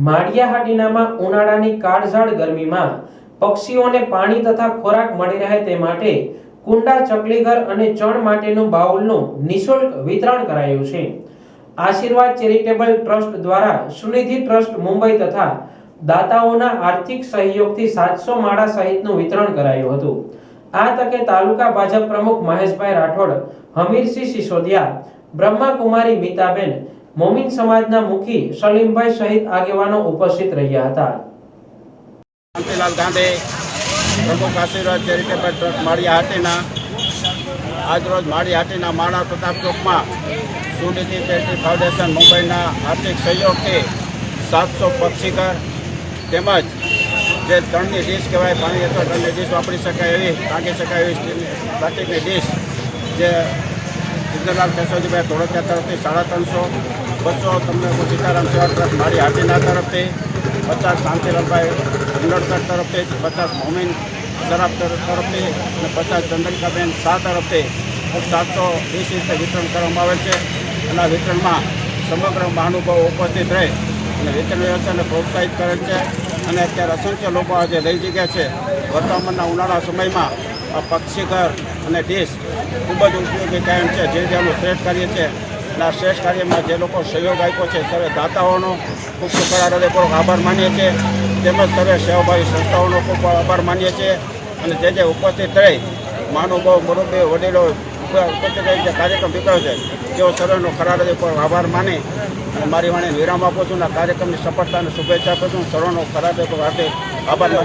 માળિયાહાટીનામાં ઉનાળાની કાળઝાળ ગરમીમાં પક્ષીઓને પાણી તથા ખોરાક મળી રહે તે માટે કુંડા, ચકલીઘર અને ચણ માટેનું બાઉલનું નિઃશુલ્ક વિતરણ કરાયું છે. આશીર્વાદ ચેરિટેબલ ટ્રસ્ટ દ્વારા સુનિધિ ટ્રસ્ટ મુંબઈ તથા દાતાઓના આર્થિક સહયોગથી 700 માળા સહિતનું વિતરણ કરાયું હતું. આ તકે તાલુકા ભાજપ પ્રમુખ મહેશભાઈ રાઠોડ, હમીરસિંહ સિસોદિયા, બ્રહ્માકુમારી મીતાબેન, મોમીન સમાજના મુખી સલીમભાઈ સહિત આગેવાનો ઉપસ્થિત રહ્યા હતા. શાંતિલાલ ગાંધી, પ્રમુખ આશીર્વાદ ચેરિટેબલ ટ્રસ્ટ માળિયાહાટીના આજરોજ માળિયાહાટીના માણા પ્રતાપ ચોકમાં સુનિધિ ચેરિટી ફાઉન્ડેશન મુંબઈના આર્થિક સહયોગથી 700 પક્ષીઘર તેમજ જે તણની ડીશ કહેવાય, પાણી અથવા તણની ડીશ વાપરી શકાય એવી, ટાંકી શકાય એવી સ્ટીલની પ્લાસ્ટિકની ડીશ જે સિદ્ધલાલ કેશવજીભાઈ ધોળકિયા તરફથી 350, 200 તમને સીતારામ સેવા ટ્રસ્ટ માળિયાહાટીના તરફથી, 50 શાંતિલાલભાઈ ઉંડળકર તરફથી, 50 મોમીન શરાબ તરફથી અને 50 ચંદ્રિકાબેન શાહ તરફથી 720 રીતે વિતરણ કરવામાં આવેલ છે. અને આ વિતરણમાં સમગ્ર મહાનુભાવો ઉપસ્થિત રહે અને વિતરણ વ્યવસ્થાને પ્રોત્સાહિત કરેલ છે. અને અત્યારે અસંખ્ય લોકો આજે લઈ જગ્યા છે. વર્તમાનના ઉનાળા સમયમાં આ પક્ષીઘર અને ડીશ ખૂબ જ ઉપયોગી કાયમ છે. જે જેનું શ્રેષ્ઠ કાર્ય છે અને આ શ્રેષ્ઠ કાર્યમાં જે લોકો સહયોગ આપ્યો છે સર્વે દાતાઓનો ખૂબ ખૂબ હૃદયપૂર્વક આભાર માનીએ છીએ. તેમજ સર્વે સેવાભાવી સંસ્થાઓનો ખૂબ આભાર માનીએ છીએ. અને જે ઉપસ્થિત રહી મહાનુભાવ, મુરબ્બી, વડીલો ઉપસ્થિત રહી જે કાર્યક્રમ દીકરો છે તેઓ સર્વેનો ખરા હૃદયપૂર્વક આભાર માની અને મારી વાણીને વિરામ આપું છું અને કાર્યક્રમની સફળતા અને શુભેચ્છા આપું છું. સર્વનો ખરા હૃદયપૂર્વક આભાર માની